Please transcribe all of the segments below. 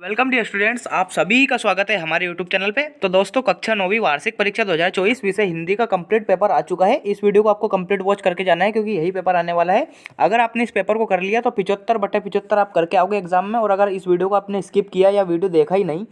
Welcome dear students, आप सभी का स्वागत है हमारे यूट्यूब चैनल पे। तो दोस्तों, कक्षा 9वीं वार्षिक परीक्षा 2024 विषय हिंदी का कंप्लीट पेपर आ चुका है। इस वीडियो को आपको कंप्लीट वॉच करके जाना है क्योंकि यही पेपर आने वाला है। अगर आपने इस पेपर को कर लिया तो 75/75 आप करके आओगे एग्जाम में। और अगर इस वीडियो को आपने स्किप किया या वीडियो देखा ही नहीं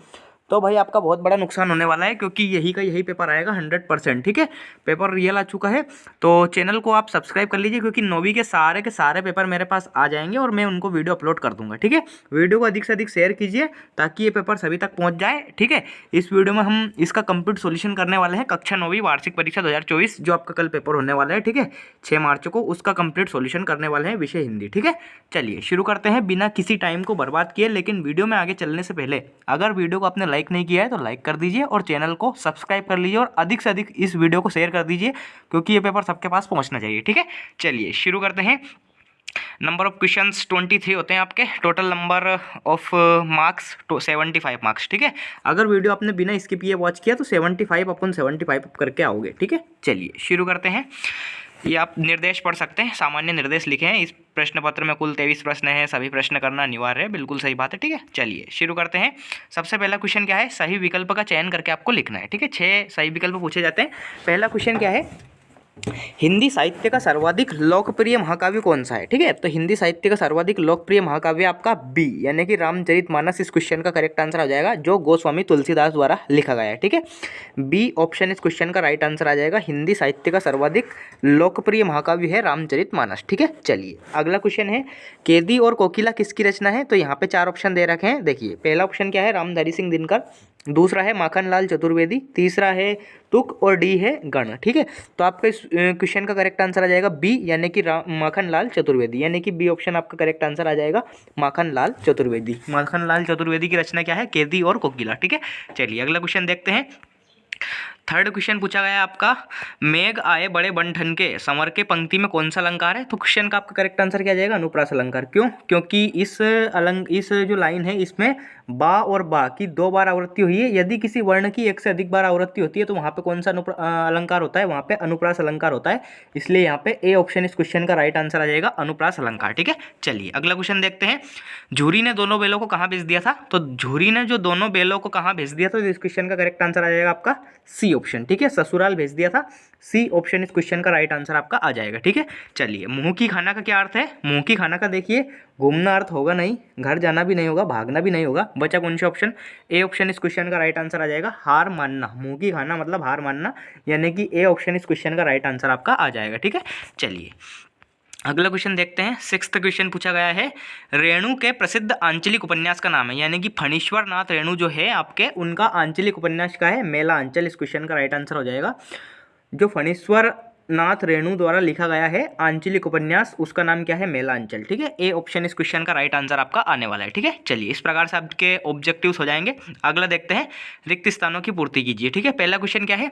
तो भाई आपका बहुत बड़ा नुकसान होने वाला है, क्योंकि यही पेपर आएगा 100%। ठीक है, पेपर रियल आ चुका है। तो चैनल को आप सब्सक्राइब कर लीजिए क्योंकि 9वीं के सारे पेपर मेरे पास आ जाएंगे और मैं उनको वीडियो अपलोड कर दूंगा। ठीक है, वीडियो को अधिक से अधिक शेयर कीजिए ताकि ये पेपर सभी तक पहुंच जाए। ठीक है, इस वीडियो में हम इसका कंप्लीट सॉल्यूशन करने वाले हैं। कक्षा 9वीं वार्षिक परीक्षा 2024 जो आपका कल पेपर होने वाला है, ठीक है, 6 मार्च को, उसका कंप्लीट सॉल्यूशन करने वाले हैं विषय हिंदी। ठीक है, चलिए शुरू करते हैं बिना किसी टाइम को बर्बाद किए। लेकिन वीडियो में आगे चलने से पहले अगर वीडियो को आपने लाइक नहीं किया है तो लाइक कर दीजिए और चैनल को सब्सक्राइब कर लीजिए और अधिक से अधिक इस वीडियो को शेयर कर दीजिए क्योंकि ये पेपर सबके पास पहुंचना चाहिए। ठीक है, चलिए शुरू करते हैं। नंबर ऑफ क्वेश्चंस 23 होते हैं आपके। Total number of marks 75 marks. ठीक है, अगर वीडियो आपने बिना स्किप किए वॉच किया तो 75/75 करके आओगे। ठीक है, चलिए शुरू करते हैं। ये आप निर्देश पढ़ सकते हैं, सामान्य निर्देश लिखे हैं। इस प्रश्न पत्र में कुल 23 प्रश्न हैं, सभी प्रश्न करना अनिवार्य है। बिल्कुल सही बात है। ठीक है, चलिए शुरू करते हैं। सबसे पहला क्वेश्चन क्या है, सही विकल्प का चयन करके आपको लिखना है। ठीक है, 6 सही विकल्प पूछे जाते हैं। पहला क्वेश्चन क्या है, हिंदी साहित्य का सर्वाधिक लोकप्रिय महाकाव्य कौन सा है। ठीक है, तो हिंदी साहित्य का सर्वाधिक लोकप्रिय महाकाव्य आपका बी यानी कि रामचरितमानस इस क्वेश्चन का करेक्ट आंसर आ जाएगा, जो गोस्वामी तुलसीदास द्वारा लिखा गया है। ठीक है, बी ऑप्शन इस क्वेश्चन का राइट आंसर आ जाएगा। हिंदी साहित्य का सर्वाधिक लोकप्रिय महाकाव्य है रामचरितमानस। ठीक है, चलिए अगला क्वेश्चन है, केदी और कोकिला किसकी रचना है। तो यहाँ पे 4 ऑप्शन दे रखे हैं। देखिए, पहला ऑप्शन क्या है, रामधारी सिंह दिनकर, दूसरा है माखनलाल चतुर्वेदी, तीसरा है तुक और डी है गण। ठीक है, तो आपका इस क्वेश्चन का करेक्ट आंसर आ जाएगा बी यानी कि माखनलाल चतुर्वेदी, यानी कि बी ऑप्शन आपका करेक्ट आंसर आ जाएगा, माखनलाल चतुर्वेदी। माखनलाल चतुर्वेदी की रचना क्या है, केदी और कोकिला। ठीक है, चलिए अगला क्वेश्चन देखते हैं। थर्ड क्वेश्चन पूछा गया है आपका, मेघ आए बड़े बन ठन के समर के पंक्ति में कौन सा अलंकार है। तो क्वेश्चन का आपका करेक्ट आंसर क्या जाएगा, अनुप्रास अलंकार। क्यों, क्योंकि इस जो लाइन है इसमें बा और बा की 2 बार आवृत्ति हुई है। यदि किसी वर्ण की 1 से अधिक बार आवृत्ति होती है तो वहाँ पे कौन सा अलंकार होता है, वहाँ पे अनुप्रास अलंकार होता है। इसलिए यहाँ पे ए ऑप्शन इस क्वेश्चन का राइट आंसर आ जाएगा, अनुप्रास अलंकार। ठीक है, चलिए अगला क्वेश्चन देखते हैं। झूरी ने दोनों बेलों को कहाँ भेज दिया था। तो झूरी ने जो दोनों बेलों को कहाँ भेज दिया था, तो इस क्वेश्चन का करेक्ट आंसर आ जाएगा आपका सी ऑप्शन। ठीक है, ससुराल भेज दिया था। सी ऑप्शन इस क्वेश्चन का राइट आंसर आपका आ जाएगा। ठीक है, चलिए मुंह की खाना का क्या अर्थ है। मुंह की खाना का देखिए, घूमना अर्थ होगा नहीं, घर जाना भी नहीं होगा, भागना भी नहीं होगा। बचा कौन सा ऑप्शन, ए ऑप्शन इस क्वेश्चन का राइट आंसर आ जाएगा, हार मानना। मुंह की खाना मतलब हार मानना, यानी कि ए ऑप्शन इस क्वेश्चन का राइट आंसर आपका आ जाएगा। ठीक है, चलिए अगला क्वेश्चन देखते हैं। 6th क्वेश्चन पूछा गया है, रेणु के प्रसिद्ध आंचलिक उपन्यास का नाम है, यानी कि फणीश्वर नाथ रेणु जो है आपके, उनका आंचलिक उपन्यास का है मेला अंचल। इस क्वेश्चन का राइट आंसर हो जाएगा, जो फणीश्वर नाथ रेणु द्वारा लिखा गया है आंचलिक उपन्यास, उसका नाम क्या है, मेला अंचल। ठीक है, ए ऑप्शन इस क्वेश्चन का राइट आंसर आपका आने वाला है। ठीक है, चलिए इस प्रकार से आपके ऑब्जेक्टिव्स हो जाएंगे। अगला देखते हैं, रिक्त स्थानों की पूर्ति कीजिए। ठीक है, पहला क्वेश्चन क्या है,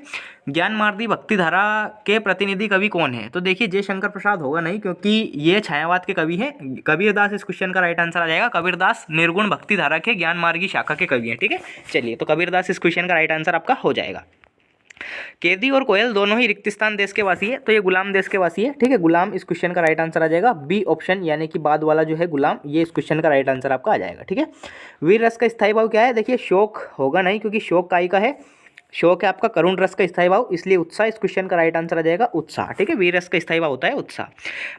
ज्ञान मार्दी भक्ति धारा के प्रतिनिधि कवि कौन है। तो देखिए, जयशंकर प्रसाद होगा नहीं, क्योंकि ये छायावाद के कवि हैं। कबीरदास इस क्वेश्चन का राइट आंसर आ जाएगा। कबीरदास निर्गुण भक्ति धारा के ज्ञान मार्गी शाखा के कवि हैं। ठीक है, चलिए तो कबीरदास इस क्वेश्चन का राइट आंसर आपका हो जाएगा। केदी और कोयल दोनों ही रिक्तिस्तान देश के वासी है, तो ये गुलाम देश के वासी है। ठीक है, गुलाम इस क्वेश्चन का राइट आंसर आ जाएगा, बी ऑप्शन यानी कि बाद वाला जो है गुलाम, ये इस क्वेश्चन का राइट आंसर आपका आ जाएगा। ठीक है, वीर रस का स्थायी भाव क्या है। देखिए, शोक होगा नहीं, क्योंकि शोक काई का है, शोक है आपका करुण रस का स्थायी भाव, इसलिए उत्साह इस क्वेश्चन का राइट आंसर आ जाएगा, उत्साह। ठीक है, वीर रस का स्थायी भाव होता है उत्साह।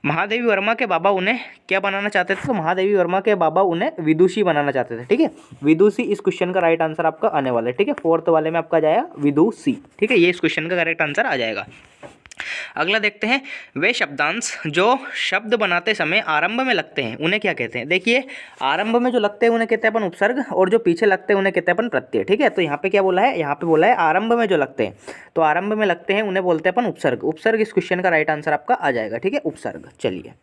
महादेवी वर्मा के बाबा उन्हें क्या बनाना चाहते थे। तो महादेवी वर्मा के बाबा उन्हें विदुषी बनाना चाहते थे। ठीक है, विदुषी इस क्वेश्चन का राइट आंसर आपका आने वाला है। ठीक है, 4th वाले में आपका जाएगा विदुषी। ठीक है, ये इस क्वेश्चन का करेक्ट आंसर आ जाएगा। अगला देखते हैं, वे शब्दांश जो शब्द बनाते समय आरंभ में लगते हैं उन्हें क्या कहते हैं। देखिए, आरंभ में जो लगते हैं उन्हें कहते हैं अपन उपसर्ग, और जो पीछे लगते हैं उन्हें कहते हैं अपन प्रत्यय। ठीक है, तो यहाँ पे क्या बोला है, यहाँ पे बोला है आरंभ में जो लगते हैं, तो आरंभ में लगते हैं उन्हें बोलते हैं अपन उपसर्ग। उपसर्ग इस क्वेश्चन का राइट आंसर आपका आ जाएगा। ठीक है, उपसर्ग। चलिए,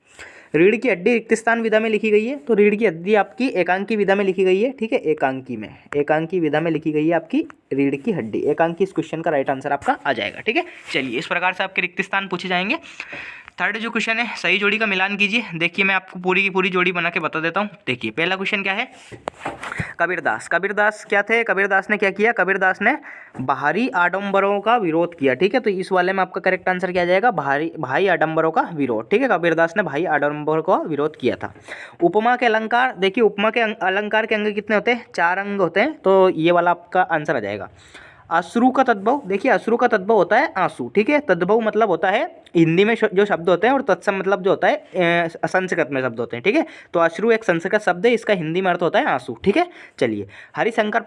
रीढ़ की हड्डी रिक्त स्थान विधा में लिखी गई है। तो रीढ़ की हड्डी आपकी एकांकी विधा में लिखी गई है। ठीक है, एकांकी विधा में लिखी गई है आपकी रीढ़ की हड्डी। एकांकी इस क्वेश्चन का राइट आंसर आपका आ जाएगा। ठीक है, चलिए इस प्रकार से आपके रिक्त स्थान पूछे जाएंगे। थर्ड जो क्वेश्चन है, सही जोड़ी का मिलान कीजिए। देखिए मैं आपको पूरी की पूरी जोड़ी बना के बता देता हूँ। देखिए पहला क्वेश्चन क्या है, कबीरदास क्या थे, कबीरदास ने क्या किया, कबीरदास ने बाहरी आडंबरों का विरोध किया। ठीक है, तो इस वाले में आपका करेक्ट आंसर क्या आ जाएगा, भाई आडंबरों का विरोध। ठीक है, कबीरदास ने भाई आडंबरों का विरोध किया था। उपमा के अलंकार, देखिए उपमा के अलंकार के अंग कितने होते हैं, 4 अंग होते हैं, तो ये वाला आपका आंसर आ जाएगा। अश्रु का तद्भव, देखिए अश्रु का तद्भव होता है आंसू। ठीक है, तद्भव मतलब होता है हिंदी में जो शब्द होते हैं, और तत्सम मतलब जो होता है संस्कृत में शब्द होते हैं। ठीक है, तो अश्रु एक संस्कृत शब्द है, इसका हिंदी में अर्थ होता है आंसू। ठीक है, चलिए हरिशंकर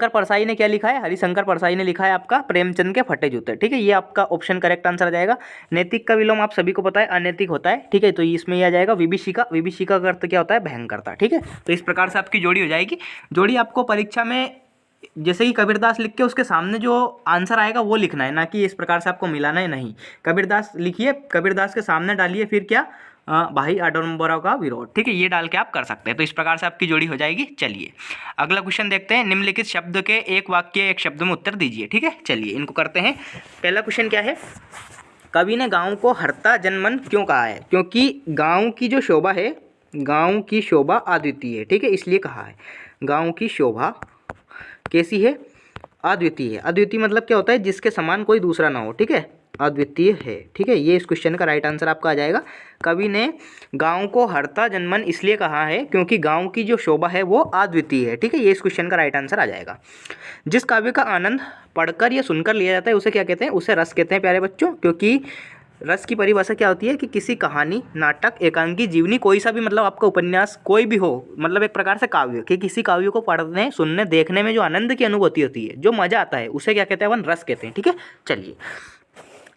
परसाई ने क्या लिखा है, हरिशंकर परसाई ने लिखा है आपका प्रेमचंद के फटे जूते। ठीक है, ये आपका ऑप्शन करेक्ट आंसर आ जाएगा। नैतिक का विलोम आप सभी को पता है अनैतिक होता है। ठीक है, तो इसमें ये आ जाएगा विभीषिका, विभीषिका का अर्थ क्या होता है, भयंकरता। ठीक है, तो इस प्रकार से आपकी जोड़ी हो जाएगी। जोड़ी आपको परीक्षा में जैसे कि कबीरदास लिख के उसके सामने जो आंसर आएगा वो लिखना है, ना कि इस प्रकार से आपको मिलाना है नहीं। कबीरदास लिखिए, कबीरदास के सामने डालिए, फिर क्या भाई आडंबरों का विरोध। ठीक है, ये डाल के आप कर सकते हैं। तो इस प्रकार से आपकी जोड़ी हो जाएगी। चलिए अगला क्वेश्चन देखते हैं। निम्नलिखित शब्द के एक वाक्य एक शब्द में उत्तर दीजिए। ठीक है, चलिए इनको करते हैं। पहला क्वेश्चन क्या है, कवि ने गाँव को हरता जनमन क्यों कहा है, क्योंकि गाँव की जो शोभा है, गाँव की शोभा अद्वितीय है। ठीक है, इसलिए कहा है। गाँव की शोभा कैसी है, अद्वितीय है। अद्वितीय मतलब क्या होता है, जिसके समान कोई दूसरा ना हो। ठीक है, अद्वितीय है। ठीक है, ये इस क्वेश्चन का राइट आंसर आपका आ जाएगा। कवि ने गांव को हरता जनमन इसलिए कहा है क्योंकि गांव की जो शोभा है वो अद्वितीय है। ठीक है, ये इस क्वेश्चन का राइट आंसर आ जाएगा। जिस काव्य का आनंद पढ़कर या सुनकर लिया जाता है उसे क्या कहते हैं, उसे रस कहते हैं प्यारे बच्चों। क्योंकि रस की परिभाषा क्या होती है कि किसी कहानी, नाटक, एकांकी, जीवनी, कोई सा भी मतलब आपका उपन्यास कोई भी हो, मतलब एक प्रकार से काव्य, कि किसी काव्य को पढ़ने, सुनने, देखने में जो आनंद की अनुभूति होती है, जो मजा आता है, उसे क्या कहते हैं, अपन रस कहते हैं। ठीक है, चलिए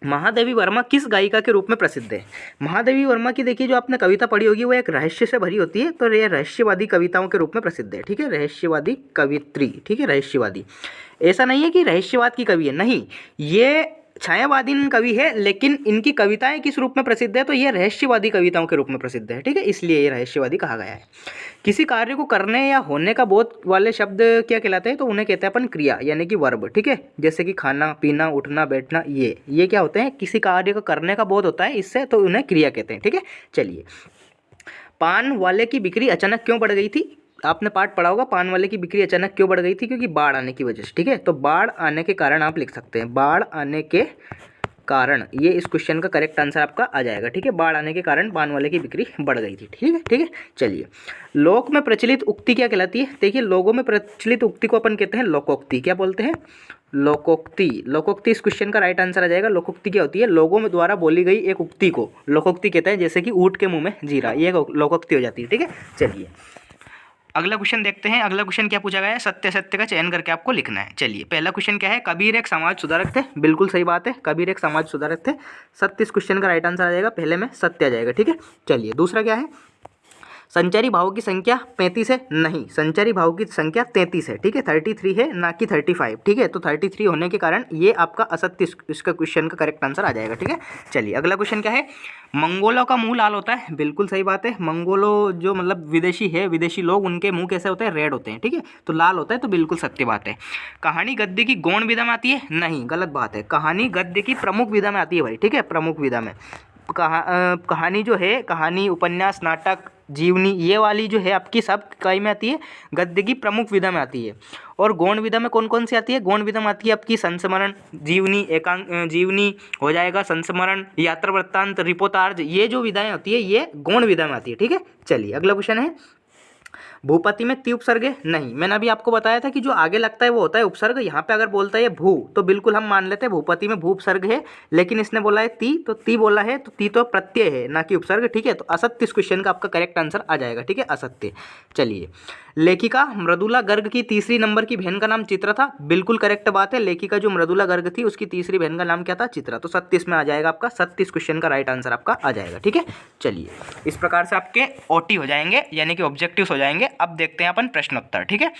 महादेवी वर्मा किस गायिका के रूप में प्रसिद्ध है। महादेवी वर्मा की देखिए जो आपने कविता पढ़ी होगी वो एक रहस्य से भरी होती है, तो ये रहस्यवादी कविताओं के रूप में प्रसिद्ध है। ठीक है, रहस्यवादी कवित्री। ठीक है, रहस्यवादी, ऐसा नहीं है कि रहस्यवाद की कवि है, नहीं, ये छायावादी कवि है, लेकिन इनकी कविताएं किस रूप में प्रसिद्ध है, तो ये रहस्यवादी कविताओं के रूप में प्रसिद्ध है। ठीक है, इसलिए ये रहस्यवादी कहा गया है। किसी कार्य को करने या होने का बोध वाले शब्द क्या कहलाते हैं, तो उन्हें कहते हैं अपन क्रिया, यानी कि वर्ब। ठीक है, जैसे कि खाना, पीना, उठना, बैठना, ये क्या होते हैं, किसी कार्य को करने का बोध होता है इससे, तो उन्हें क्रिया कहते हैं। ठीक है, चलिए पान वाले की बिक्री अचानक क्यों बढ़ गई थी, आपने पाठ पढ़ा होगा, पान वाले की बिक्री अचानक क्यों बढ़ गई थी, क्योंकि बाढ़ आने की वजह से। ठीक है, तो बाढ़ आने के कारण आप लिख सकते हैं, बाढ़ आने के कारण, ये इस क्वेश्चन का करेक्ट आंसर आपका आ जाएगा। ठीक है, बाढ़ आने के कारण पान वाले की बिक्री बढ़ गई थी। ठीक है, ठीक है, चलिए लोक में प्रचलित उक्ति क्या कहलाती है, देखिए लोगों में प्रचलित उक्ति को अपन कहते हैं लोकोक्ति। क्या बोलते हैं, लोकोक्ति। लोकोक्ति इस क्वेश्चन का राइट आंसर आ जाएगा। लोकोक्ति क्या होती है, लोगों में द्वारा बोली गई एक उक्ति को लोकोक्ति कहते हैं, जैसे कि ऊँट के मुंह में जीरा, ये लोकोक्ति हो जाती है। ठीक है, चलिए अगला क्वेश्चन देखते हैं। अगला क्वेश्चन क्या पूछा गया है, सत्य सत्य का चयन करके आपको लिखना है। चलिए पहला क्वेश्चन क्या है, कबीर एक समाज सुधारक थे, बिल्कुल सही बात है, कबीर एक समाज सुधारक थे। सत्य इस क्वेश्चन का राइट आंसर आ जाएगा, पहले में सत्य आ जाएगा। ठीक है, चलिए दूसरा क्या है, संचारी भावों की संख्या 35 है, नहीं, संचारी भावों की संख्या 33 है। ठीक है, 33 है, ना कि 35। ठीक है, तो 33 होने के कारण ये आपका असत्य इसका क्वेश्चन का करेक्ट आंसर आ जाएगा। ठीक है, चलिए अगला क्वेश्चन क्या है, मंगोलों का मुंह लाल होता है, बिल्कुल सही बात है। मंगोलो जो मतलब विदेशी है, विदेशी लोग, उनके मुंह कैसे होते हैं, रेड होते हैं। ठीक है, तो लाल होता है, तो बिल्कुल सत्य बात है। कहानी गद्य की गौण विधा में आती है, नहीं, गलत बात है। कहानी गद्य की प्रमुख विधा में आती है भाई। ठीक है, प्रमुख विधा में कहानी जो है, कहानी, उपन्यास, नाटक, जीवनी, ये वाली जो है आपकी सब कई में आती है, गद्य की प्रमुख विधा में आती है। और गौण विधा में कौन कौन सी आती है, गौण विधा में आती है आपकी संस्मरण, जीवनी, एकांक, जीवनी हो जाएगा, संस्मरण, यात्रा वृत्तांत, रिपोर्टार्ज, ये जो विधाएं होती है ये गौण विधा में आती है। ठीक है, चलिए अगला क्वेश्चन है, भूपति में ती उपसर्ग है, नहीं, मैंने अभी आपको बताया था कि जो आगे लगता है वो होता है उपसर्ग। यहाँ पे अगर बोलता है भू, तो बिल्कुल हम मान लेते हैं भूपति में भू उपसर्ग है, लेकिन इसने बोला है ती, तो ती बोला है, तो ती तो प्रत्यय है, ना कि उपसर्ग। ठीक है, तो असत्य इस क्वेश्चन का आपका करेक्ट आंसर आ जाएगा। ठीक है, असत्य। चलिए लेखिका मृदुला गर्ग की तीसरी नंबर की बहन का नाम चित्रा था, बिल्कुल करेक्ट बात है। लेखिका जो मृदुला गर्ग थी उसकी तीसरी बहन का नाम क्या था, चित्रा, तो सत्य इसमें आ जाएगा आपका, सत्य इस क्वेश्चन का राइट आंसर आपका आ जाएगा। ठीक है, चलिए इस प्रकार से आपके ओटी हो जाएंगे, यानी कि ऑब्जेक्टिव्स हो जाएंगे। अब देखते हैं अपन प्रश्नोत्तर। ठीक है,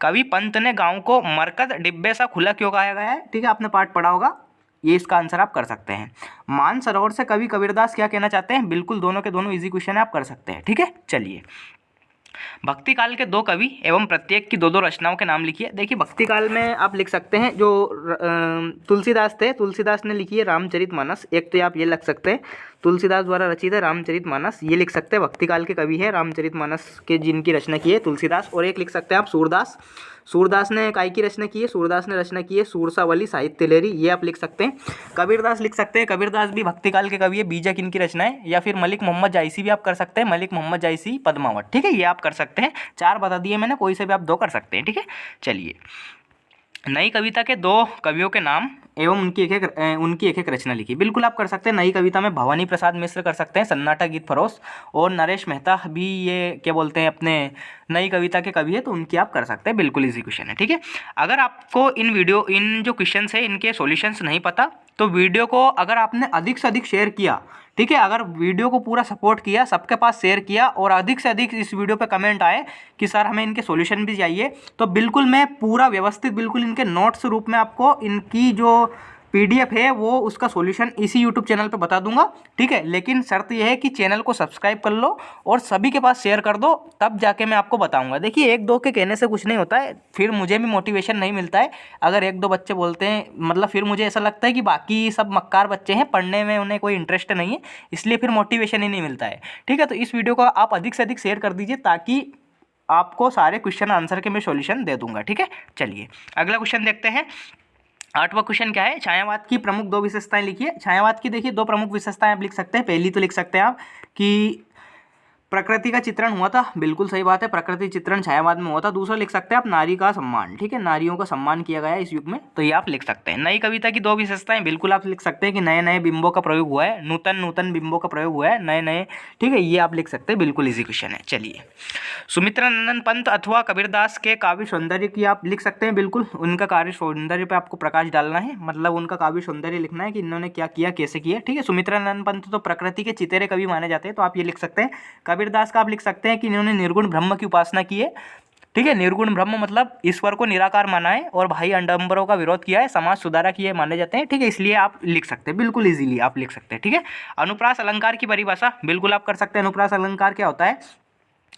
कवि पंत ने गांव को मरकत डिब्बे सा खुला क्यों कहा गया है, ठीक है, आपने पाठ पढ़ा होगा, ये इसका आंसर आप कर सकते हैं। मानसरोवर से कवि कबीरदास क्या कहना चाहते हैं, बिल्कुल दोनों के दोनों इजी क्वेश्चन है, आप कर सकते हैं। ठीक है, चलिए भक्ति काल के दो कवि एवं प्रत्येक की दो दो रचनाओं के नाम लिखिए। देखिए भक्ति काल में आप लिख सकते हैं जो तुलसीदास थे, तुलसीदास ने लिखी है रामचरितमानस। एक तो आप ये लिख सकते हैं तुलसीदास द्वारा रचित है रामचरितमानस, ये लिख सकते हैं भक्ति काल के कवि है रामचरितमानस के जिनकी रचना की है तुलसीदास। और एक लिख सकते हैं आप सूरदास, सूरदास ने काय की रचना की है, सूरदास ने रचना की है सूरसावली साहित्य लहरी, ये आप लिख सकते हैं। कबीरदास लिख सकते हैं, कबीरदास भी भक्ति काल के कवि है, बीजक इनकी रचना है। या फिर मलिक मोहम्मद जायसी भी आप कर सकते हैं, मलिक मोहम्मद जायसी पद्मावत, ठीक है, ये आप कर सकते हैं। 4 बता दिए मैंने, कोई से भी आप 2 कर सकते हैं, ठीक है। चलिए, नई कविता के 2 कवियों के नाम एवं उनकी एक एक रचना लिखी। बिल्कुल आप कर सकते हैं। नई कविता में भवानी प्रसाद मिश्र कर सकते हैं, सन्नाटा गीत फरोश, और नरेश मेहता भी ये क्या बोलते हैं अपने नई कविता के कवि है, तो उनकी आप कर सकते हैं। बिल्कुल इजी क्वेश्चन है, ठीक है। अगर आपको इन जो क्वेश्चन है इनके सॉल्यूशंस नहीं पता तो वीडियो को अगर आपने अधिक से अधिक शेयर किया, ठीक है, अगर वीडियो को पूरा सपोर्ट किया, सबके पास शेयर किया और अधिक से अधिक इस वीडियो पे कमेंट आए कि सर हमें इनके सॉल्यूशन भी चाहिए, तो बिल्कुल मैं पूरा व्यवस्थित बिल्कुल इनके नोट्स रूप में आपको इनकी जो पीडीएफ है वो उसका सॉल्यूशन इसी यूट्यूब चैनल पे बता दूंगा, ठीक है। लेकिन शर्त यह है कि चैनल को सब्सक्राइब कर लो और सभी के पास शेयर कर दो, तब जाके मैं आपको बताऊंगा। देखिए 1-2 के कहने से कुछ नहीं होता है, फिर मुझे भी मोटिवेशन नहीं मिलता है। अगर 1-2 बच्चे बोलते हैं, मतलब फिर मुझे ऐसा लगता है कि बाकी सब मक्कार बच्चे हैं, पढ़ने में उन्हें कोई इंटरेस्ट नहीं है, इसलिए फिर मोटिवेशन ही नहीं मिलता है, ठीक है। तो इस वीडियो को आप अधिक से अधिक शेयर कर दीजिए ताकि आपको सारे क्वेश्चन आंसर के मैं सॉल्यूशन दे दूंगा, ठीक है। चलिए अगला क्वेश्चन देखते हैं। 8वां क्वेश्चन क्या है, छायावाद की प्रमुख 2 विशेषताएं लिखिए। छायावाद की देखिए 2 प्रमुख विशेषताएं आप लिख सकते हैं। पहली तो लिख सकते हैं आप कि प्रकृति का चित्रण हुआ था, बिल्कुल सही बात है, प्रकृति चित्रण छायावाद में हुआ था। दूसरा लिख सकते हैं आप नारी का सम्मान, ठीक है, नारियों का सम्मान किया गया है इस युग में, तो ये आप लिख सकते हैं। नई कविता की 2 विशेषताएं, बिल्कुल आप लिख सकते हैं कि नए नए बिंबों का प्रयोग हुआ है, नूतन बिंबों का प्रयोग हुआ है, नए नए, ठीक है, ये आप लिख सकते हैं। बिल्कुल इजी क्वेश्चन है। चलिए, सुमित्रा नंदन पंत अथवा कबीरदास के काव्य सौंदर्य की आप लिख सकते हैं। बिल्कुल उनका कार्य सौंदर्य पे आपको प्रकाश डालना है, मतलब उनका काव्य सौंदर्य लिखना है कि इन्होंने क्या किया, कैसे किया, ठीक है। सुमित्रा नंदन पंत तो प्रकृति के चितेरे कवि माने जाते हैं, तो आप ये लिख सकते हैं। कबीरदास का आप लिख सकते हैं कि इन्होंने निर्गुण ब्रह्म की उपासना की है, ठीक है। निर्गुण ब्रह्म मतलब ईश्वर को निराकार माना है और भाई अंडम्बरों का विरोध किया है, समाज सुधारक ये माने जाते हैं, ठीक है, इसलिए आप लिख सकते हैं। बिल्कुल इजीली आप लिख सकते हैं, ठीक है। अनुप्रास अलंकार की परिभाषा बिल्कुल आप कर सकते हैं। अनुप्रास अलंकार क्या होता है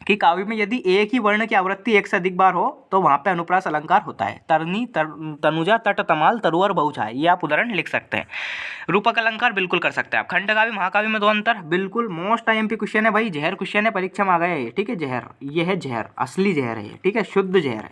कि काव्य में यदि एक ही वर्ण की आवृत्ति एक से अधिक बार हो तो वहाँ पे अनुप्रास अलंकार होता है। तरनी, तनुजा, तट, तमाल, तरुअर, बहुछाय, ये आप उदाहरण लिख सकते हैं। रूपक अलंकार बिल्कुल कर सकते हैं आप। खंडकाव्य महाकाव्य में 2 अंतर, बिल्कुल मोस्ट IMP क्वेश्चन है भाई, जहर क्वेश्चन है, परीक्षा में आ गया है, ठीक है। जहर, ये है जहर, असली जहर है, ठीक है, शुद्ध जहर है।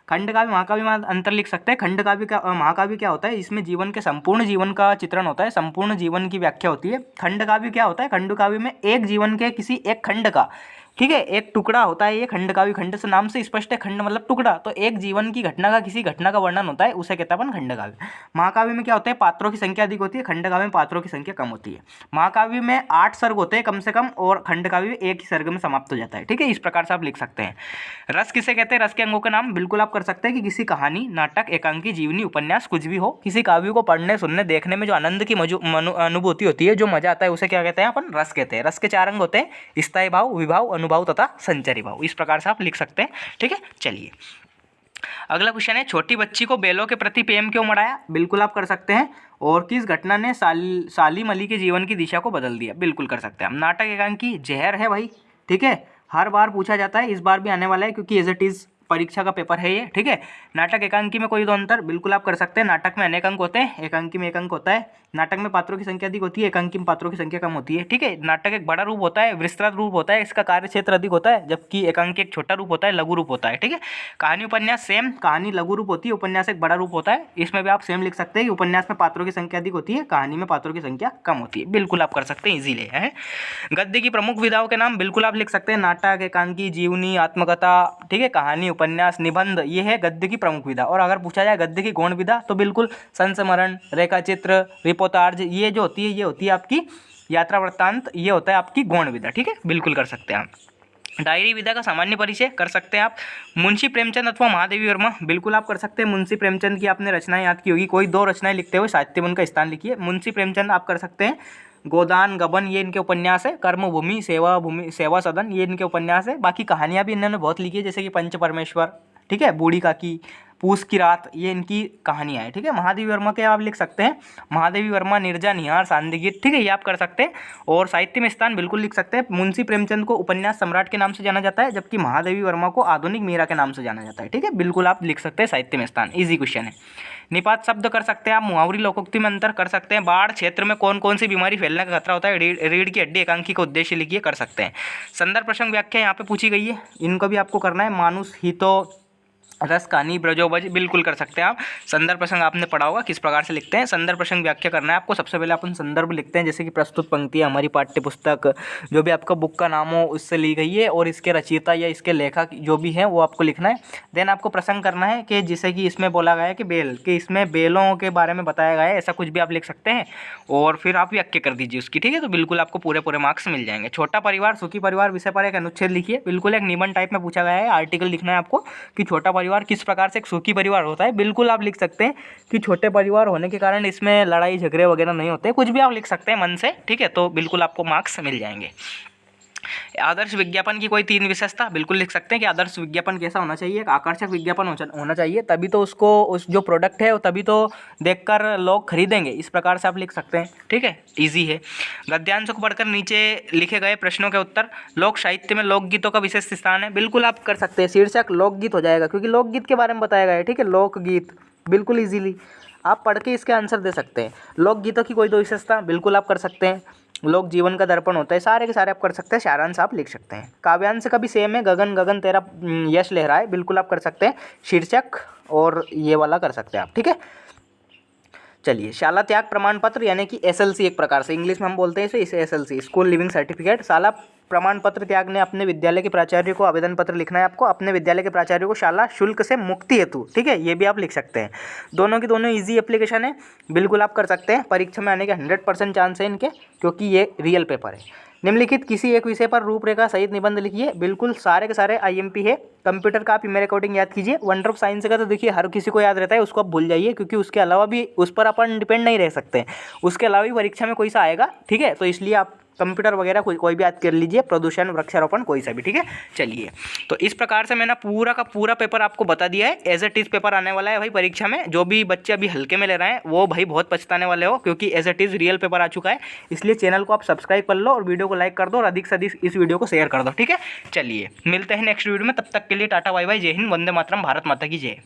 खंडकाव्य महाकाव्य में अंतर लिख सकते हैं। खंडकाव्य का महाकाव्य क्या होता है, इसमें जीवन के संपूर्ण जीवन का चित्रण होता है, संपूर्ण जीवन की व्याख्या होती है। खंडकाव्य क्या होता है, खंडकाव्य में एक जीवन के किसी एक खंड का, ठीक है, एक टुकड़ा होता है। ये खंडकाव्य, खंड से नाम से स्पष्ट है, खंड मतलब टुकड़ा, तो एक जीवन की घटना का, किसी घटना का वर्णन होता है, उसे कहते हैं अपन खंडकाव्य। महाकाव्य में क्या होता है, पात्रों की संख्या अधिक होती है, खंडकाव्य में पात्रों की संख्या कम होती है। महाकाव्य में 8 सर्ग होते हैं कम से कम, और खंडकाव्य में एक ही सर्ग में समाप्त हो जाता है, ठीक है। इस प्रकार से आप लिख सकते हैं। रस किसे कहते हैं, रस के अंगों के नाम बिल्कुल आप कर सकते हैं कि किसी कहानी, नाटक, एकांकी, जीवनी, उपन्यास, कुछ भी हो, किसी काव्य को पढ़ने, सुनने, देखने में जो आनंद की अनुभूति होती है, जो मजा आता है, उसे क्या कहते हैं अपन, रस कहते हैं। रस के 4 अंग होते हैं, स्थायी भाव, विभाव, अनुभाव तथा संचरी भाव। इस प्रकार से आप लिख सकते हैं, ठीक है। चलिए अगला क्वेश्चन है, छोटी बच्ची को बैलों के प्रति प्रेम क्यों मढ़ाया, बिल्कुल आप कर सकते हैं। और किस घटना ने सालिम अली के जीवन की दिशा को बदल दिया, बिल्कुल कर सकते हैं। नाटक एकांकी जहर है भाई, ठीक है, हर बार पूछा जाता है, इस बार भी आने वाला है क्योंकि एज इट इज परीक्षा का पेपर है ये, ठीक है। नाटक एकांकी में कोई 2 अंतर, बिल्कुल आप कर सकते हैं। नाटक में अनेक अंक होते हैं, एकांकी में 1 अंक होता है। नाटक में पात्रों की संख्या अधिक होती है, एकांकी में पात्रों की संख्या कम होती है, ठीक है। नाटक एक बड़ा रूप होता है, विस्तृत रूप होता है, इसका कार्य क्षेत्र अधिक होता है, जबकि एकांकी एक छोटा रूप होता है, लघु रूप होता है, ठीक है। कहानी उपन्यास सेम, कहानी लघु रूप होती है, उपन्यास एक बड़ा रूप होता है। इसमें भी आप सेम लिख सकते हैं कि उपन्यास में पात्रों की संख्या अधिक होती है, कहानी में पात्रों की संख्या कम होती है, बिल्कुल आप कर सकते हैं, इजीली है। गद्य की प्रमुख विधाओं के नाम बिल्कुल आप लिख सकते हैं। नाटक, एकांकी, जीवनी, आत्मकथा, ठीक है, कहानी, उपन्यास, निबंध, ये है गद्य की प्रमुख विधा। और अगर पूछा जाए गद्य की गौण विधा तो बिल्कुल संस्मरण, रेखाचित्र, रिपोर्टार्ज, ये जो होती है, ये होती है आपकी यात्रा वृत्तांत, ये होता है आपकी गौण विधा, ठीक है, बिल्कुल कर सकते हैं आप। डायरी विधा का सामान्य परिचय कर सकते हैं आप। मुंशी प्रेमचंद अथवा महादेवी वर्मा, बिल्कुल आप कर सकते हैं। मुंशी प्रेमचंद की आपने रचनाएं याद की होगी, कोई 2 रचनाएं लिखते हुए साहित्य में उनका स्थान लिखिए। मुंशी प्रेमचंद आप कर सकते हैं। गोदान, गबन, ये इनके उपन्यास है। कर्मभूमि, सेवा सदन, ये इनके उपन्यास है। बाकी कहानियाँ भी इन्होंने बहुत लिखी है, जैसे कि पंच परमेश्वर, ठीक है, बूढ़ी काकी, पूस की रात, ये इनकी कहानियाँ हैं, ठीक है। महादेवी वर्मा के आप लिख सकते हैं, महादेवी वर्मा, नीरजा निहार, शांति गीत, ठीक है, ये आप कर सकते हैं। और साहित्य में स्थान बिल्कुल लिख सकते हैं। मुंशी प्रेमचंद को उपन्यास सम्राट के नाम से जाना जाता है, जबकि महादेवी वर्मा को आधुनिक मीरा के नाम से जाना जाता है, ठीक है, बिल्कुल आप लिख सकते हैं साहित्य में स्थान, ईजी क्वेश्चन है। निपात शब्द कर सकते हैं आप, मुहावरी लोकोक्ति में अंतर कर सकते हैं। बाढ़ क्षेत्र में कौन कौन सी बीमारी फैलने का खतरा होता है, रीढ़ की हड्डी एकांकी का उद्देश्य लिखिए, कर सकते हैं। संदर्भ प्रसंग व्याख्या यहाँ पे पूछी गई है, इनको भी आपको करना है। मानुष, हितो, रस, कहानी, ब्रजोबज, बिल्कुल कर सकते हैं आप। संदर्भ प्रसंग आपने पढ़ा होगा किस प्रकार से लिखते हैं। संदर्भ प्रसंग व्याख्या करना है आपको। सबसे पहले अपन संदर्भ लिखते हैं, जैसे कि प्रस्तुत पंक्तियाँ हमारी पाठ्य पुस्तक जो भी आपका बुक का नाम हो उससे ली गई है, और इसके रचयिता या इसके लेखक जो भी हैं वो आपको लिखना है। देन आपको प्रसंग करना है कि जैसे कि इसमें बोला गया है कि बेल, कि इसमें बेलों के बारे में बताया गया है, ऐसा कुछ भी आप लिख सकते हैं, और फिर आप व्याख्या कर दीजिए उसकी, ठीक है। तो बिल्कुल आपको पूरे पूरे मार्क्स मिल जाएंगे। छोटा परिवार सुखी परिवार विषय पर एक अनुच्छेद लिखिए, बिल्कुल एक निबंध टाइप में पूछा गया है, आर्टिकल लिखना है आपको कि छोटा परिवार किस प्रकार से सुखी परिवार होता है। बिल्कुल आप लिख सकते हैं कि छोटे परिवार होने के कारण इसमें लड़ाई झगड़े वगैरह नहीं होते, कुछ भी आप लिख सकते हैं मन से, ठीक है। तो बिल्कुल आपको मार्क्स मिल जाएंगे। आदर्श विज्ञापन की कोई 3 विशेषता, बिल्कुल लिख सकते हैं कि आदर्श विज्ञापन कैसा होना चाहिए, एक आकर्षक विज्ञापन होना चाहिए, तभी तो उसको उस जो प्रोडक्ट है तभी तो देखकर लोग खरीदेंगे, इस प्रकार से आप लिख सकते हैं, ठीक है, इजी है। गद्यांश को पढ़कर नीचे लिखे गए प्रश्नों के उत्तर। लोक साहित्य में लोकगीतों का विशेष स्थान है, बिल्कुल आप कर सकते हैं, शीर्षक लोकगीत हो जाएगा क्योंकि लोकगीत के बारे में बताया गया है, ठीक है, लोकगीत, बिल्कुल ईजिली आप पढ़ के इसके आंसर दे सकते हैं। लोकगीतों की कोई 2 विशेषता, बिल्कुल आप कर सकते हैं। लोक जीवन का दर्पण होता है, सारे के सारे आप कर सकते हैं, सारांश आप लिख सकते हैं। काव्यांश का भी सेम है, गगन गगन तेरा यश लहराए, बिल्कुल आप कर सकते हैं, शीर्षक और ये वाला कर सकते हैं आप, ठीक है। चलिए, शाला त्याग प्रमाण पत्र यानी कि एसएलसी, एक प्रकार से इंग्लिश में हम बोलते हैं इसे एसएलसी, स्कूल लिविंग सर्टिफिकेट। शाला प्रमाण पत्र त्याग ने अपने विद्यालय के प्राचार्य को आवेदन पत्र लिखना है आपको, अपने विद्यालय के प्राचार्य को शाला शुल्क से मुक्ति हेतु, ठीक है, ये भी आप लिख सकते हैं। दोनों की दोनों इजी एप्लीकेशन है, बिल्कुल आप कर सकते हैं। परीक्षा में आने के 100% चांस है इनके, क्योंकि ये रियल पेपर है। निम्नलिखित किसी एक विषय पर रूपरेखा सहित निबंध लिखिए, बिल्कुल सारे के सारे आईएमपी है। कंप्यूटर का आप ईमेल अकाउंटिंग याद कीजिए। वंडर ऑफ साइंस का तो देखिए हर किसी को याद रहता है, उसको आप भूल जाइए, क्योंकि उसके अलावा भी उस पर अपन डिपेंड नहीं रह सकते, उसके अलावा भी परीक्षा में कोई सा आएगा, ठीक है, तो इसलिए आप कंप्यूटर वगैरह कोई भी याद कर लीजिए, प्रदूषण, वृक्षारोपण, कोई सा भी, ठीक है। चलिए, तो इस प्रकार से मैंने पूरा का पूरा पेपर आपको बता दिया है। एज इट इज़ पेपर आने वाला है भाई परीक्षा में, जो भी बच्चे अभी हल्के में ले रहे हैं वो भाई बहुत पछताने वाले हो, क्योंकि as it is real paper आ चुका है। इसलिए चैनल को आप सब्सक्राइब कर लो और वीडियो को लाइक कर दो और अधिक से अधिक इस वीडियो को शेयर कर दो, ठीक है। चलिए, मिलते हैं नेक्स्ट वीडियो में, तब तक के लिए टाटा बाय बाय, जय हिंद, वंदे मातरम, भारत माता की जय।